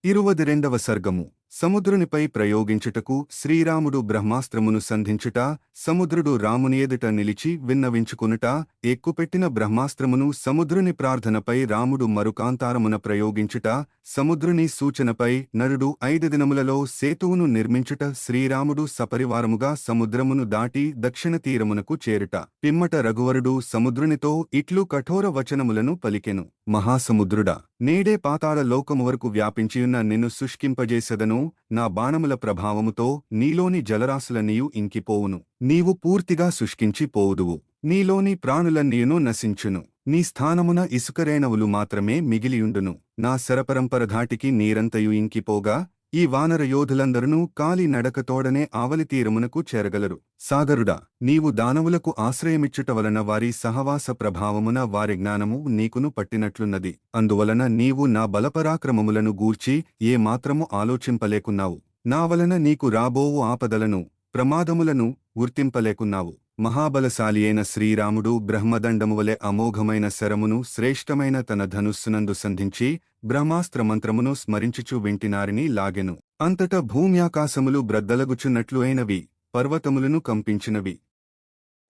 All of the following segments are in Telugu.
22వ సర్గము సముద్రునిపై ప్రయోగించుటకు శ్రీరాముడు బ్రహ్మాస్త్రమును సంధించుట సముద్రుడు రాముని ఎదుట నిలిచి విన్నవించుకునుట ఎక్కుపెట్టిన బ్రహ్మాస్త్రమును సముద్రుని ప్రార్థనపై రాముడు మరుకాంతారమున ప్రయోగించుట సముద్రుని సూచనపై నరుడు 5 దినములలో సేతువును నిర్మించుట శ్రీరాముడు సపరివారముగా సముద్రమును దాటి దక్షిణ తీరమునకు చేరుట పిమ్మట రఘువరుడు సముద్రునితో ఇట్లు కఠోర వచనములను పలికెను. మహాసముద్రుడా, నేడే పాతాళ లోకము వరకు వ్యాపించియున్న నిన్ను శుష్కింపజేసెదను. నా బాణముల ప్రభావముతో నీలోని జలరాశులన్నీయు ఇంకిపోవును. నీవు పూర్తిగా శుష్కించి పోవుదువు. నీలోని ప్రాణులన్నీయును నశించును. నీ స్థానమున ఇసుకరేణవులు మాత్రమే మిగిలియుండును. నా శరపరంపరధాటికి నీరంతయు ఇంకిపోగా ఈ వానర యోధులందరూ కాలి నడకతోడనే ఆవలితీరమునకు చేరగలరు. సాగరుడా, నీవు దానవులకు ఆశ్రయమిచ్చుట వలన వారి సహవాస ప్రభావమున వారి జ్ఞానము నీకును పట్టినట్లున్నది. అందువలన నీవు నా బలపరాక్రమములను గూర్చి ఏ మాత్రము ఆలోచింపలేకున్నావు. నా వలన నీకు రాబోవు ఆపదలను ప్రమాదములను గుర్తింపలేకున్నావు. మహాబలశాలి అయిన శ్రీరాముడు బ్రహ్మదండమువలె అమోఘమైన శరమును శ్రేష్టమైన తన ధనుస్సునందు సంధించి బ్రహ్మాస్త్రమంత్రమును స్మరించుచు వింటినారిని లాగెను. అంతట భూమ్యాకాశములు బ్రద్దలగుచున్నట్లు అయినవి, పర్వతములను కంపించినవి,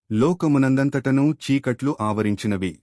లోకమునందంతటనూ చీకట్లు ఆవరించినవి.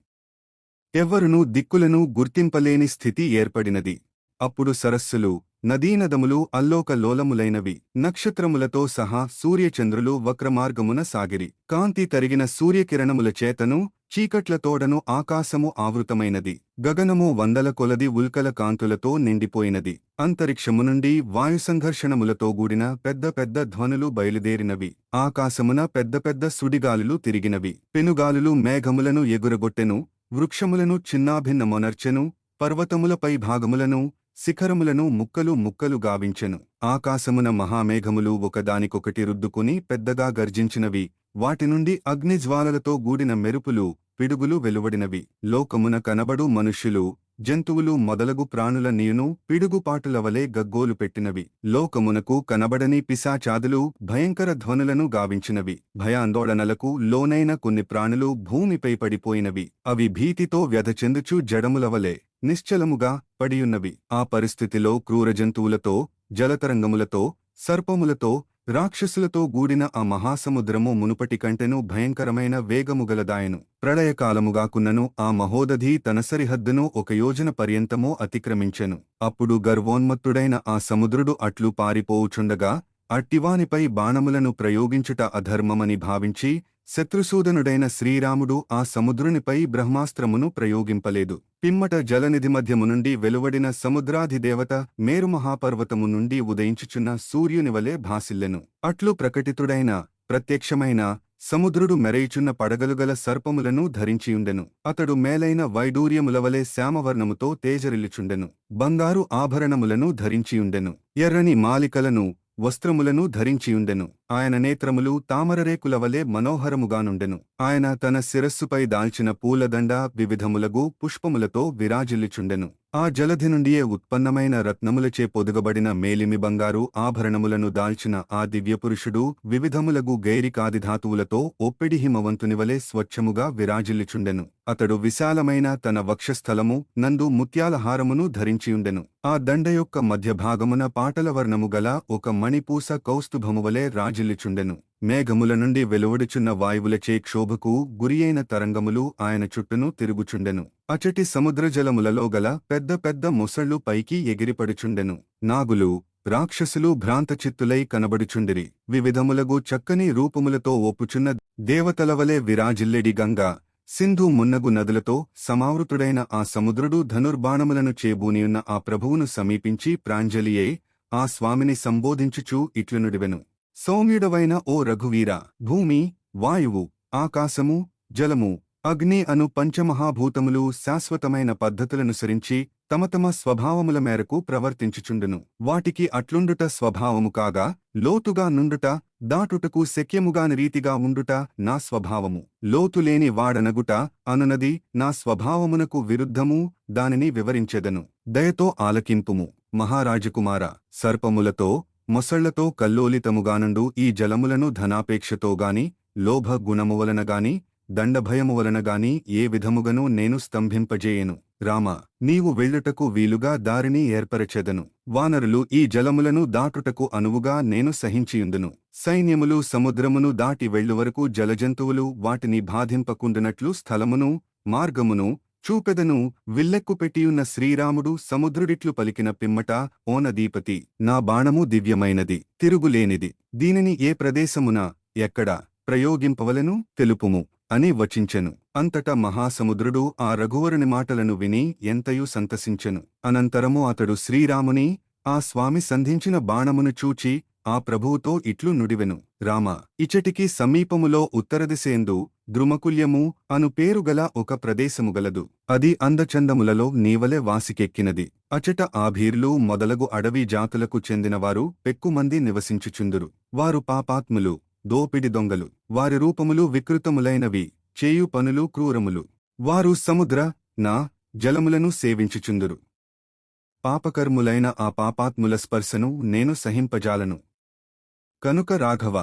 ఎవ్వరునూ దిక్కులను గుర్తింపలేని స్థితి ఏర్పడినది. అప్పుడు సరస్సులు, నదీనదములు అల్లోకలోలములైనవి. నక్షత్రములతో సహా సూర్యచంద్రులు వక్రమార్గమున సాగిరి. కాంతి తరిగిన సూర్యకిరణముల చేతను చీకట్లతోడను ఆకాశము ఆవృతమైనది. గగనము వందల కొలది ఉల్కల కాంతులతో నిండిపోయినది. అంతరిక్షము నుండి వాయుసంఘర్షణములతో గూడిన పెద్ద పెద్ద ధ్వనులు బయలుదేరినవి. ఆకాశమున పెద్ద పెద్ద సుడిగాలులు తిరిగినవి. పెనుగాలులు మేఘములను ఎగురగొట్టెను. వృక్షములను చిన్నాభిన్నమొనర్చెను. పర్వతములపై భాగములను శిఖరములను ముక్కలు ముక్కలు గావించెను. ఆకాశమున మహామేఘములు ఒకదానికొకటి రుద్దుకుని పెద్దగా గర్జించినవి. వాటి నుండి అగ్నిజ్వాలలతో గూడిన మెరుపులు, పిడుగులు వెలువడినవి. లోకమున కనబడు మనుష్యులు, జంతువులు మొదలగు ప్రాణుల నీయును పిడుగుపాటులవలే గగ్గోలు పెట్టినవి. లోకమునకు కనబడని పిశాచాదులు భయంకర ధ్వనులను గావించినవి. భయాందోళనలకు లోనైన కొన్ని ప్రాణులు భూమిపై పడిపోయినవి. అవి భీతితో వ్యధచెందుచు జడములవలే నిశ్చలముగా పడియున్నవి. ఆ పరిస్థితిలో క్రూరజంతువులతో, జలతరంగములతో, సర్పములతో, రాక్షసులతో గూడిన ఆ మహాసముద్రము మునుపటి కంటెను భయంకరమైన వేగముగలదాయను. ప్రళయకాలముగాకున్నను ఆ మహోదధి తన సరిహద్దును 1 యోజన పర్యంతమూ అతిక్రమించెను. అప్పుడు గర్వోన్మత్తుడైన ఆ సముద్రుడు అట్లు పారిపోవుచుండగా అట్టివానిపై బాణములను ప్రయోగించుట అధర్మమని భావించి శత్రుసూదనుడైన శ్రీరాముడు ఆ సముద్రునిపై బ్రహ్మాస్త్రమును ప్రయోగింపలేదు. పిమ్మట జలనిధి మధ్యము నుండి వెలువడిన సముద్రాధిదేవత మేరుమహాపర్వతము నుండి ఉదయించుచున్న సూర్యునివలే భాసిల్లెను. అట్లు ప్రకటితుడైన ప్రత్యక్షమైన సముద్రుడు మెరయుచున్న పడగలుగల సర్పములను ధరించియుండెను. అతడు మేలైన వైడూర్యములవలే శ్యామవర్ణముతో తేజరిల్లుచుండెను. బంగారు ఆభరణములను ధరించియుండెను. ఎర్రని మాలికలను వస్త్రములను ధరించియుండెను. ఆయన నేత్రములు తామరరేకులవలే మనోహరముగానుండెను. ఆయన తన శిరస్సుపై దాల్చిన పూలదండ వివిధములగు పుష్పములతో విరాజిల్లుచుండెను. ఆ జలధి నుండియే ఉత్పన్నమైన రత్నములచే పొదుగబడిన మేలిమి బంగారు ఆభరణములను దాల్చిన ఆ దివ్యపురుషుడు వివిధములగు గైరికాదిధాతువులతో ఒప్పిడి హిమవంతునివలే స్వచ్ఛముగా విరాజిల్లుచుండెను. అతడు విశాలమైన తన వక్షస్థలము నందు ముత్యాల హారమును ధరించియుండెను. ఆ దండ యొక్క మధ్యభాగమున పాటలవర్ణము గల ఒక మణిపూస కౌస్తుభమువలే రాజిల్లుచుండెను. మేఘముల నుండి వెలువడుచున్న వాయువులచే క్షోభకు గురియైన తరంగములు ఆయన చుట్టూను తిరుగుచుండెను. అచటి సముద్రజలములలో గల పెద్ద పెద్ద మొసళ్ళు పైకి ఎగిరిపడుచుండెను. నాగులు, రాక్షసులు భ్రాంతచిత్తులై కనబడుచుండిరి. వివిధములగు చక్కని రూపములతో ఒప్పుచున్న దేవతలవలే విరాజిల్లెడి గంగా, సింధు మున్నగు నదులతో సమావృతుడైన ఆ సముద్రుడు ధనుర్బాణములను చేబూనియున్న ఆ ప్రభువును సమీపించి ప్రాంజలియే ఆ స్వామిని సంబోధించుచూ ఇట్లునుడివెను. సౌమ్యుడవైన ఓ రఘువీరా, భూమి, వాయువు, ఆకాశము, జలము, అగ్ని అను పంచమహాభూతములు శాశ్వతమైన పద్ధతులనుసరించి తమ తమ స్వభావముల మేరకు ప్రవర్తించుచుండును. వాటికి అట్లుండుట స్వభావము కాగా లోతుగా నుండుట, దాటుటకు శక్యముగాని రీతిగా ఉండుట నా స్వభావము. లోతులేని వాడనగుట అనునది నా స్వభావమునకు విరుద్ధము. దానిని వివరించెదను. దయతో ఆలకింపుము. మహారాజకుమార, సర్పములతో మొసళ్లతో కల్లోలితముగానుండు ఈ జలములను ధనాపేక్షతోగాని లోభ గుణమువలనగాని దండభయమువలనగాని ఏ విధముగనూ నేను స్తంభింపజేయను. రామ, నీవు వెళ్ళుటకు వీలుగా దారిని ఏర్పరచెదను. వానరులు ఈ జలములను దాటుటకు అనువుగా నేను సహించియుందును. సైన్యములు సముద్రమును దాటి వెళ్ళువరకు జలజంతువులు వాటిని బాధింపకుండునట్లు స్థలమును మార్గమును చూపెదను. విల్లెక్కుపెట్టియున్న శ్రీరాముడు సముద్రుడిట్లు పలికిన పిమ్మట, ఓ నదీపతి, నా బాణము దివ్యమైనది, తిరుగులేనిది. దీనిని ఏ ప్రదేశమున ఎక్కడ ప్రయోగింపవలెను తెలుపుము అని వచించెను. అంతటా మహాసముద్రుడు ఆ రఘువరుని మాటలను విని ఎంతయు సంతసించెను. అనంతరము అతడు శ్రీరాముని ఆ స్వామి సంధించిన బాణమును చూచి ఆ ప్రభువుతో ఇట్లు నుడివెను. రామ, ఇచటికి సమీపములో ఉత్తరదిశేందు ద్రుమకుల్యము అను పేరుగల ఒక ప్రదేశముగలదు. అది అందచందములలో నీవలె వాసికెక్కినది. అచట ఆభీర్లు మొదలగు అడవి జాతులకు చెందినవారు పెక్కుమంది నివసించుచుందురు. వారు పాపాత్ములు, దోపిడి దొంగలు. వారి రూపములు వికృతములైనవి, చేయు పనులు క్రూరములు. వారు సముద్ర నా జలములను సేవించుచుందురు. పాపకర్ములైన ఆ పాపాత్ముల స్పర్శను నేను సహింపజాలను. కనుక రాఘవ,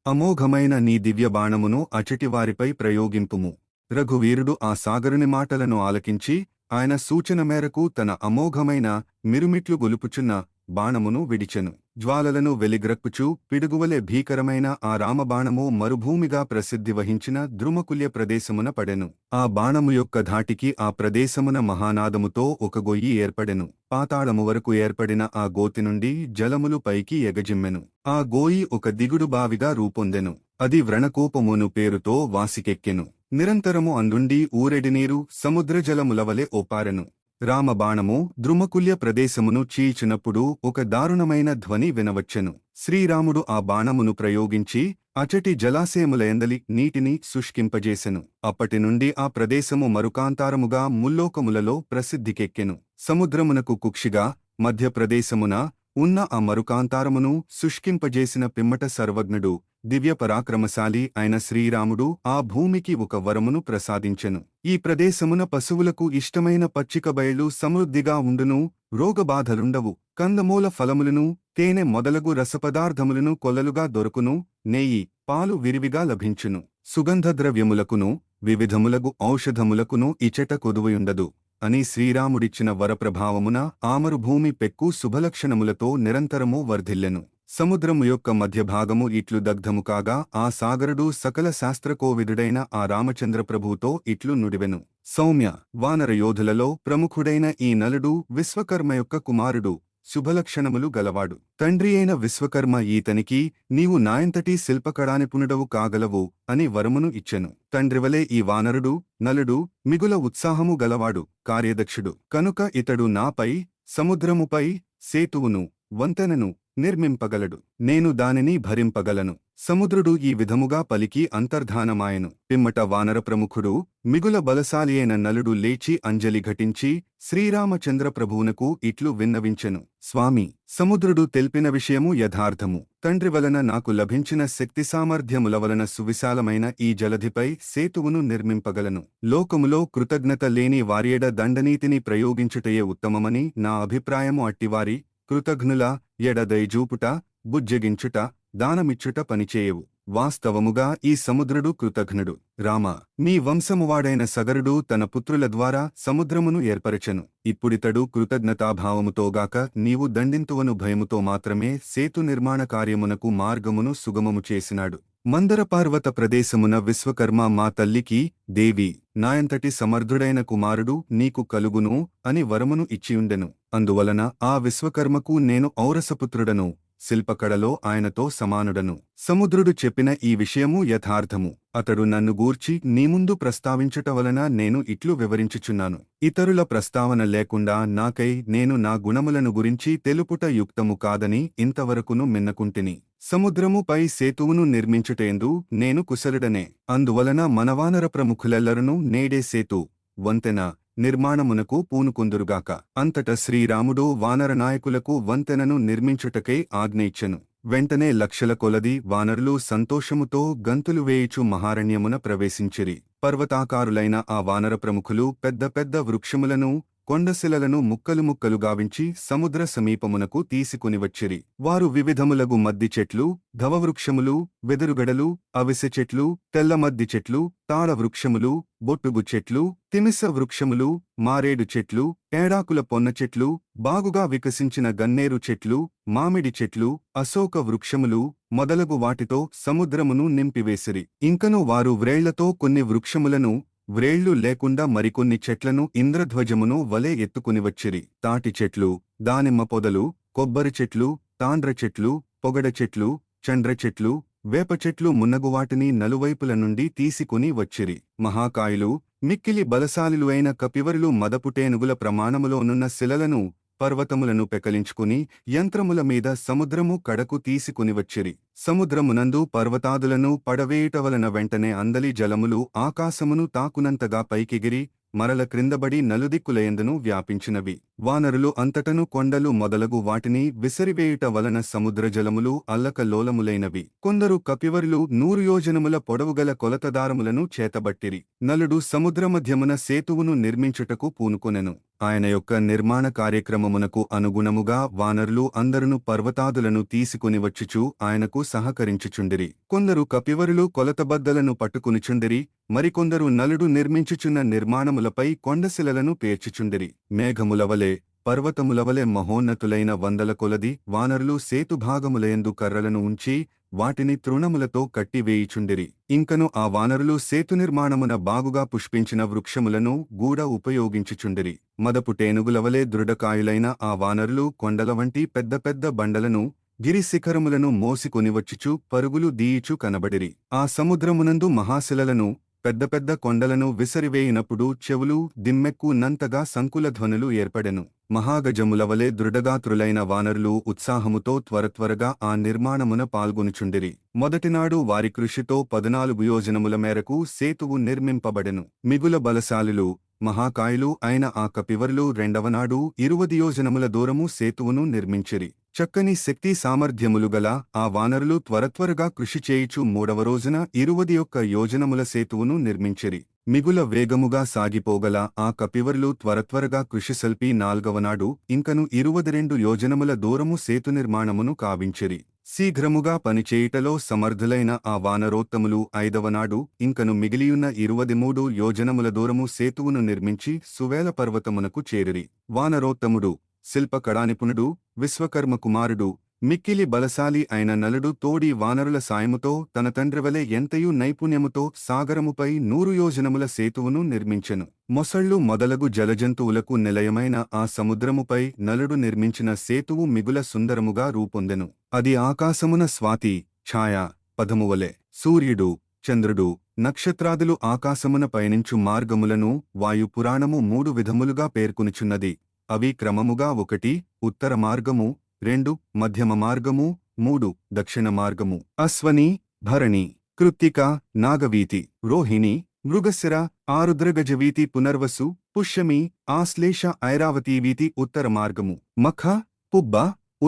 అమోఘమైన నీ దివ్యబాణమును అచటివారిపై ప్రయోగింపుము. రఘువీరుడు ఆ సాగరుని మాటలను ఆలకించి ఆయన సూచన మేరకు తన అమోఘమైన మిరుమిట్లు గొలుపుచున్న బాణమును విడిచెను. జ్వాలలను వెలిగ్రక్కుచూ పిడుగువలె భీకరమైన ఆ రామబాణము మరుభూమిగా ప్రసిద్ధి వహించిన ద్రుమకుల్య ప్రదేశమున పడెను. ఆ బాణము యొక్క ధాటికి ఆ ప్రదేశమున మహానాదముతో ఒక గొయ్యి ఏర్పడెను. పాతాళము వరకు ఏర్పడిన ఆ గోతి నుండి జలములు పైకి ఎగజిమ్మెను. ఆ గోయి ఒక దిగుడు బావిగా రూపొందెను. అది వ్రణకోపమును పేరుతో వాసికెక్కెను. నిరంతరము అందుండి ఊరెడినీరు సముద్రజలములవలె ఓపారెను. రామబాణము ద్రుమకుల్య ప్రదేశమును చీల్చినప్పుడు ఒక దారుణమైన ధ్వని వినవచ్చెను. శ్రీరాముడు ఆ బాణమును ప్రయోగించి అచటి జలాశయములయందలి నీటిని శుష్కింపజేసెను. అప్పటినుండి ఆ ప్రదేశము మరుకాంతారముగా ముల్లోకములలో ప్రసిద్ధికెక్కెను. సముద్రమునకు కుక్షిగా మధ్యప్రదేశమున ఉన్న ఆ మరుకాంతారమును శుష్కింపజేసిన పిమ్మట సర్వజ్ఞుడు దివ్యపరాక్రమశాలి అయిన శ్రీరాముడు ఆ భూమికి ఒక వరమును ప్రసాదించెను. ఈ ప్రదేశమున పశువులకు ఇష్టమైన పచ్చిక బయలు సమృద్ధిగా ఉండును, రోగబాధలుండవు. కందమూల ఫలములను, తేనె మొదలగు రసపదార్థములను కొలలుగా దొరుకును, నెయ్యి, పాలు విరివిగా లభించును. సుగంధద్రవ్యములకును వివిధములగు ఔషధములకును ఇచట కొదువయుండదు అని శ్రీరాముడిచ్చిన వరప్రభావమున ఆమరుభూమి పెక్కు శుభలక్షణములతో నిరంతరము వర్ధిల్లెను. సముద్రము యొక్క మధ్యభాగము ఇట్లు దగ్ధము కాగా ఆ సాగరుడు సకల శాస్త్రకోవిదుడైన ఆ రామచంద్రప్రభువుతో ఇట్లు నుడివెను. సౌమ్య, వానర యోధులలో ప్రముఖుడైన ఈ నలుడు విశ్వకర్మ యొక్క కుమారుడు, శుభలక్షణములు గలవాడు. తండ్రి అయిన విశ్వకర్మ ఈతనికి నీవు నాయంతటి శిల్పకళానిపుణుడవు కాగలవు అని వరమును ఇచ్చెను. తండ్రివలే ఈ వానరుడు నలుడు మిగుల ఉత్సాహము గలవాడు, కార్యదక్షుడు. కనుక ఇతడు నాపై సముద్రముపై సేతువును వంతెనను నిర్మింపగలడు. నేను దానిని భరింపగలను. సముద్రుడు ఈ విధముగా పలికి అంతర్ధానమాయెను. పిమ్మట వానర ప్రముఖుడు మిగుల బలశాలి అయిన నలుడు లేచి అంజలి ఘటించి శ్రీరామచంద్రప్రభువునకు ఇట్లు విన్నవించెను. స్వామి, సముద్రుడు తెలిపిన విషయము యథార్థము. తండ్రి వలన నాకు లభించిన శక్తి సామర్థ్యముల వలన సువిశాలమైన ఈ జలధిపై సేతువును నిర్మింపగలను. లోకములో కృతజ్ఞత లేని వారియడ దండనీతిని ప్రయోగించుటయే ఉత్తమమని నా అభిప్రాయము. అట్టివారి కృతఘ్నుల ఎడ దయజూపుట, బుజ్జగించుట, దానమిచ్చుట పనిచేయవు. వాస్తవముగా ఈ సముద్రుడు కృతఘ్నుడు. రామ, మీ వంశమువాడైన సగరుడు తన పుత్రుల ద్వారా సముద్రమును ఏర్పరచెను. ఇప్పుడితడు కృతజ్ఞతాభావముతోగాక నీవు దండింతువను భయముతో మాత్రమే సేతు నిర్మాణ కార్యమునకు మార్గమును సుగమము చేసినాడు. మందరపార్వత ప్రదేశమున విశ్వకర్మ మా తల్లికి, దేవి, నాయంతటి సమర్థుడైన కుమారుడు నీకు కలుగును అని వరమును ఇచ్చియుండెను. అందువలన ఆ విశ్వకర్మకు నేను ఔరసపుత్రుడను, శిల్పకళలో ఆయనతో సమానుడను. సముద్రుడు చెప్పిన ఈ విషయము యథార్థము. అతడు నన్ను గూర్చి నీ ముందు ప్రస్తావించుట వలన నేను ఇట్లు వివరించుచున్నాను. ఇతరుల ప్రస్తావన లేకుండా నాకై నేను నా గుణములను గురించి తెలుపుట యుక్తము కాదని ఇంతవరకును మిన్నకుంటిని. సముద్రముపై సేతువును నిర్మించుటేందు నేను కుశలుడనే. అందువలన మనవానర ప్రముఖులెల్లరునూ నేడే సేతు, వంతెన నిర్మాణమునకు పూనుకొందురుగాక. అంతట శ్రీరాముడు వానర నాయకులకు వంతెనను నిర్మించుటకై ఆజ్ఞయిచ్చెను. వెంటనే లక్షల కొలది వానరులు సంతోషముతో గంతులు వేయుచు మహారణ్యమున ప్రవేశించిరి. పర్వతాకారులైన ఆ వానర ప్రముఖులు పెద్ద పెద్ద వృక్షములను కొండశిలలను ముక్కలు ముక్కలు గావించి సముద్ర సమీపమునకు తీసుకునివచ్చిరి. వారు వివిధములగు మద్ది చెట్లు, ధవవృక్షములు, వెదురుగడలు, అవిసె చెట్లు, తెల్లమద్ది చెట్లు, తాళవృక్షములు, బొట్టుగు చెట్లు, తిమిస వృక్షములు, మారేడు చెట్లు, ఏడాకుల పొన్న చెట్లు, బాగుగా వికసించిన గన్నేరు చెట్లు, మామిడి చెట్లు, అశోక వృక్షములు మొదలగు వాటితో సముద్రమును నింపివేసిరి. ఇంకను వారు వ్రేళ్లతో కొన్ని వృక్షములను, వ్రేళ్లు లేకుండా మరికొన్ని చెట్లను ఇంద్రధ్వజమును వలె ఎత్తుకునివచ్చిరి. తాటి చెట్లు, దానిమ్మ పొదలు, కొబ్బరి చెట్లు, తాండ్ర చెట్లు, పొగడ చెట్లు, చండ్ర చెట్లు, వేప చెట్లు మున్నగువాటిని నలువైపుల నుండి తీసుకుని వచ్చిరి. మహాకాయులు, మిక్కిలి బలశాలులు అయిన కపివరులు మదపుటేనుగుల ప్రమాణములోనున్న శిలలను, పర్వతములను పెకలించుకుని యంత్రముల మీద సముద్రము కడకు తీసుకునివచ్చిరి. సముద్రమునందు పర్వతాదులను పడవేయుటవలన వెంటనే అందలి జలములు ఆకాశమును తాకునంతగా పైకెగిరి మరల క్రిందబడి నలుదిక్కులయందును వ్యాపించినవి. వానరులు అంతటను కొండలు మొదలగు వాటిని విసిరివేయుట వలన సముద్రజలములు అల్లకల్లోలములైనవి. కొందరు కపివరులు 100 యోజనముల పొడవుగల కొలతదారములను చేతబట్టిరి. నలుడు సముద్రమధ్యమున సేతువును నిర్మించుటకు పూనుకొనెను. ఆయన యొక్క నిర్మాణ కార్యక్రమమునకు అనుగుణముగా వానరులు అందరును పర్వతాదులను తీసుకునివచ్చుచు ఆయనకు సహకరించుచుండిరి. కొందరు కపివరులు కొలతబద్దలను పట్టుకునిచుండిరి. మరికొందరు నలుడు నిర్మించుచున్న నిర్మాణములపై కొండశిలలను పేర్చుచుండిరి. మేఘములవలే, పర్వతములవలే మహోన్నతులైన వందల కొలది వానరులు సేతుభాగములయందు కర్రలను ఉంచి వాటిని తృణములతో కట్టివేయుచుండిరి. ఇంకను ఆ వానరులు సేతునిర్మాణమున బాగుగా పుష్పించిన వృక్షములను గూడ ఉపయోగించుచుండిరి. మదపుటేనుగులవలే దృఢకాయులైన ఆ వానరులు కొండల వంటి పెద్ద పెద్ద బండలను, గిరిశిఖరములను మోసికొనివచ్చుచు పరుగులు దీయుచు కనబడిరి. ఆ సముద్రమునందు మహాశిలలను, పెద్ద పెద్ద కొండలను విసరివేయినప్పుడు చెవులు దిమ్మెక్కు నంతగా సంకులధ్వనులు ఏర్పడెను. మహాగజములవలే దృఢగాత్రులైన వానరులు ఉత్సాహముతో త్వరత్వరగా ఆ నిర్మాణమున పాల్గొనుచుండిరి. మొదటినాడు వారి కృషితో 14 యోజనముల మేరకు సేతువు నిర్మింపబడెను. మిగుల బలశాలులు, మహాకాయులు అయిన ఆ కపివరులు రెండవనాడు 20 యోజనముల దూరము సేతువును నిర్మించిరి. చక్కని శక్తి సామర్థ్యములు గల ఆ వానరులు త్వరత్వరగా కృషి చేయుచు మూడవ రోజున 21 యోజనముల సేతువును నిర్మించిరి. మిగుల వేగముగా సాగిపోగల ఆ కపివరులు త్వరత్వరగా కృషి సల్పి నాల్గవనాడు ఇంకను 22 యోజనముల దూరము సేతు నిర్మాణమును కావించిరి. శీఘ్రముగా పనిచేయుటలో సమర్థులైన ఆ వానరోత్తములు ఐదవనాడు ఇంకను మిగిలియున్న 23 యోజనముల దూరము సేతువును నిర్మించి సువేల పర్వతమునకు చేరిరి. వానరోత్తముడు, శిల్పకళానిపుణుడు, విశ్వకర్మ కుమారుడు, మిక్కిలి బలశాలి అయిన నలుడు తోడి వానరుల సాయముతో తన తండ్రివలె ఎంతయు నైపుణ్యముతో సాగరముపై 100 యోజనముల సేతువును నిర్మించెను. మొసళ్ళు మొదలగు జలజంతువులకు నిలయమైన ఆ సముద్రముపై నలుడు నిర్మించిన సేతువు మిగుల సుందరముగా రూపొందెను. అది ఆకాశమున స్వాతి ఛాయా పదమువలె. సూర్యుడు, చంద్రుడు, నక్షత్రాదులు ఆకాశమున పయనించు మార్గములను వాయుపురాణము 3 విధములుగా పేర్కొనుచున్నది. అవి క్రమముగా 1 ఉత్తర మార్గము, 2 మధ్యమ మార్గము, 3 దక్షిణ మార్గము. అశ్వని, భరణి, కృత్తిక, నాగవీతి, రోహిణి, మృగశిర, ఆరుద్రగజవీతి, పునర్వసు, పుష్యమి, ఆశ్లేష, ఐరావతీవీతి ఉత్తర మార్గము. మఖ, పుబ్బ,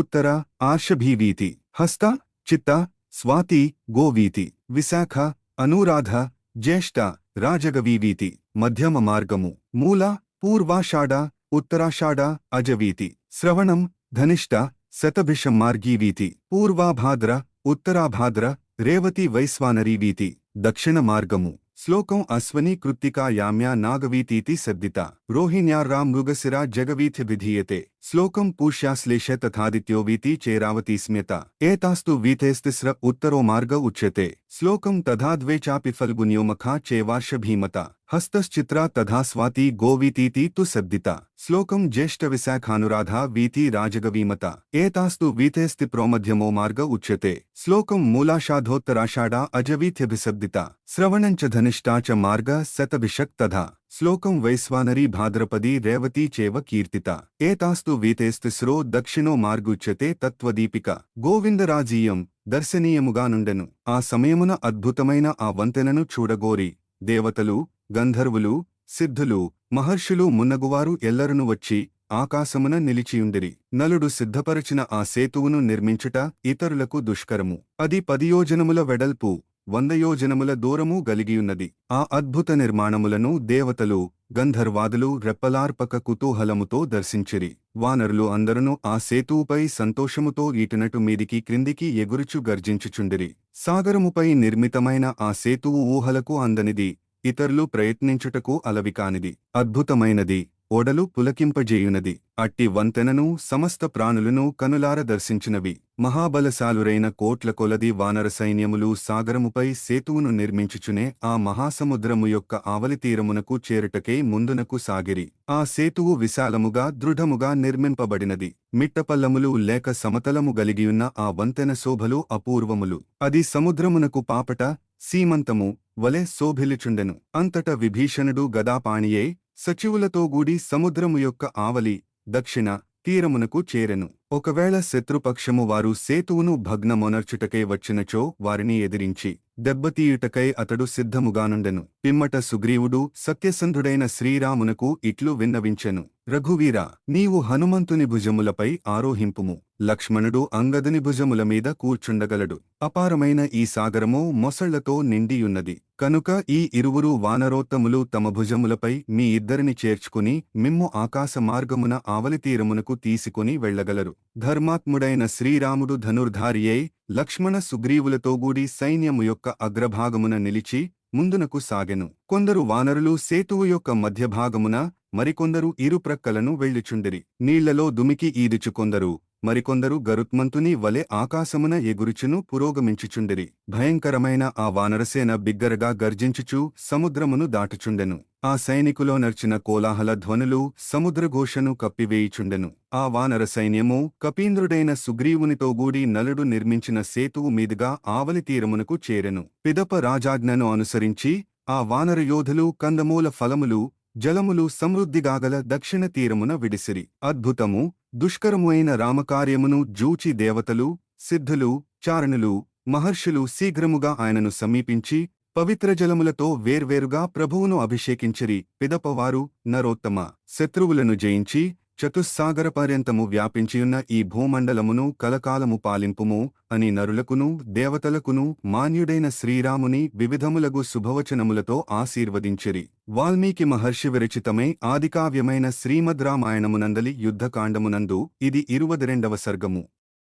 ఉత్తర, ఆర్షభీవీతి, హస్త, చిత్త, స్వాతి, గోవీతి, విశాఖ, అనురాధ, జ్యేష్ఠ, రాజగవీవీతి మధ్యమ మార్గము. మూల, పూర్వాషాఢ, ఉత్తరాషాఢ, అజవీతి, శ్రవణం, ధనిష్ట, శతభిషం మార్గీవీతి, పూర్వాభాద్ర, ఉత్తరాభాద్ర, రేవతి, వైశ్వానరీవీతి దక్షిణ మార్గము. శ్లోకం అశ్వని కృత్తికా యామ్యా నాగవీతీతి శబ్దిత రోహిణ్యార్రా మృగశిరా జగవీథిభిధీయతే. శ్లోకం పూష్యాశ్లేష తథాదిత్యోవీతి చేరావతి స్మ్యత ఏతాస్తు వీథేస్తిస్ర ఉత్తరో మార్గ ఉచ్యతే. శ్లోకం తథా ద్వే చాపి ఫల్గున్యో మఖా చేవార్షభీమత హస్తశ్చిత్రా తథా స్వాతి గోవీతీతి తు శబ్దిత. శ్లోకం జ్యేష్ఠ విశాఖానురాధా వీతి రాజగవీమత ఏతాస్తు వీథేస్తి ప్రోమధ్యమో మార్గ ఉచ్యతే. శ్లోకం మూలాషాఢోత్తరాషాఢా అజవీథ్యభిశబ్దిత. శ్రవణంచ ధనిష్టా చ మార్గ శతభిషక్ తథా. శ్లోకం వైశ్వానరీ భాద్రపదీ రేవతీ చేవ కీర్తిత ఏతాస్తు వీతేస్తిస్రో దక్షిణో మార్గుచ్యతే తత్వదీపిక. గోవిందరాజీయం దర్శనీయముగానుండెను. ఆ సమయమున అద్భుతమైన ఆ వంతెనను చూడగోరి దేవతలు, గంధర్వులు, సిద్ధులు, మహర్షులు మున్నగువారు ఎల్లరును వచ్చి ఆకాశమున నిలిచియుండిరి. నలుడు సిద్ధపరచిన ఆ సేతువును నిర్మించుట ఇతరులకు దుష్కరము. అది 10 యోజనముల వెడల్పు, 100 యోజనముల దూరము గలిగియున్నది. ఆ అద్భుత నిర్మాణములను దేవతలు గంధర్వాదులు రెప్పలార్పక కుతూహలముతో దర్శించిరి. వానరులు అందరును ఆ సేతువుపై సంతోషముతో ఈటినటు మీదికి క్రిందికి ఎగురుచు గర్జించుచుండిరి. సాగరముపై నిర్మితమైన ఆ సేతువు ఊహలకు అందనిది, ఇతరులు ప్రయత్నించుటకు అలవికానిది, అద్భుతమైనది, ఓడలు పులకింపజేయునది. అట్టి వంతెనను సమస్త ప్రాణులను కనులార దర్శించినవి. మహాబలశాలురైన కోట్ల కొలది వానర సైన్యములు సాగరముపై సేతువును నిర్మించుచునే ఆ మహాసముద్రము యొక్క ఆవలితీరమునకు చేరుటకై ముందునకు సాగిరి. ఆ సేతువు విశాలముగా దృఢముగా నిర్మింపబడినది. మిట్టపల్లములు లేక సమతలము గలిగియున్న ఆ వంతెన శోభలు అపూర్వములు. అది సముద్రమునకు పాపట సీమంతము వలె శోభిల్లుచుండెను. అంతట విభీషణుడు గదాపాణియే సచివులతోగూడి సముద్రము యొక్క ఆవలి దక్షిణ తీరమునకు చేరెను. ఒకవేళ శత్రుపక్షము వారు సేతువును భగ్నమొనర్చుటకై వచ్చినచో వారిని ఎదిరించి దెబ్బతీయుటకై అతడు సిద్ధముగానుండెను. పిమ్మట సుగ్రీవుడు సత్యసంధుడైన శ్రీరామునకు ఇట్లు విన్నవించెను. రఘువీరా, నీవు హనుమంతుని భుజములపై ఆరోహింపుము. లక్ష్మణుడు అంగదుని భుజముల మీద కూర్చుండగలడు. అపారమైన ఈ సాగరము మొసళ్లతో నిండియున్నది. కనుక ఈ ఇరువురు వానరోత్తములు తమ భుజములపై మీ ఇద్దరిని చేర్చుకుని మిమ్ము ఆకాశ మార్గమున ఆవలితీరమునకు తీసుకుని వెళ్లగలరు. ధర్మాత్ముడైన శ్రీరాముడు ధనుర్ధారియై లక్ష్మణ సుగ్రీవులతోగూడి సైన్యము యొక్క అగ్రభాగమున నిలిచి ముందునకు సాగెను. కొందరు వానరులు సేతువు యొక్క మధ్యభాగమున, మరికొందరు ఇరుప్రక్కలను వెళ్ళుచుండిరి. నీళ్లలో దుమికి ఈదుచుకొందరు, మరికొందరు గరుత్మంతుని వలె ఆకాశమున ఎగురుచును పురోగమించుచుండిరి. భయంకరమైన ఆ వానరసేన బిగ్గరగా గర్జించుచు సముద్రమును దాటుచుండెను. ఆ సైనికులో నర్చిన కోలాహల ధ్వనులు సముద్రఘోషను కప్పివేయుచుండెను. ఆ వానర సైన్యము కపీంద్రుడైన సుగ్రీవునితోగూడి నలుడు నిర్మించిన సేతువు మీదుగా ఆవలితీరమునకు చేరెను. పిదప రాజాజ్ఞను అనుసరించి ఆ వానర యోధులు కందమూల ఫలములు జలములు సమృద్ధిగాగల దక్షిణ తీరమున విడిసిరి. అద్భుతము దుష్కరము అయిన రామకార్యమును జూచి దేవతలు సిద్ధులు చారణులు మహర్షులు శీఘ్రముగా ఆయనను సమీపించి పవిత్ర జలములతో వేర్వేరుగా ప్రభువును అభిషేకించిరి. పిదపవారు నరోత్తమ, శత్రువులను జయించి చతుస్సాగరపర్యంతము వ్యాపించియున్న ఈ భూమండలమును కలకాలము పాలింపుము అని నరులకును దేవతలకును మాన్యుడైన శ్రీరాముని వివిధములగు శుభవచనములతో ఆశీర్వదించిరి. వాల్మీకి మహర్షి విరచితమై ఆదికావ్యమైన శ్రీమద్ రామాయణమునందలి యుద్ధకాండమునందు ఇది 22వ సర్గము.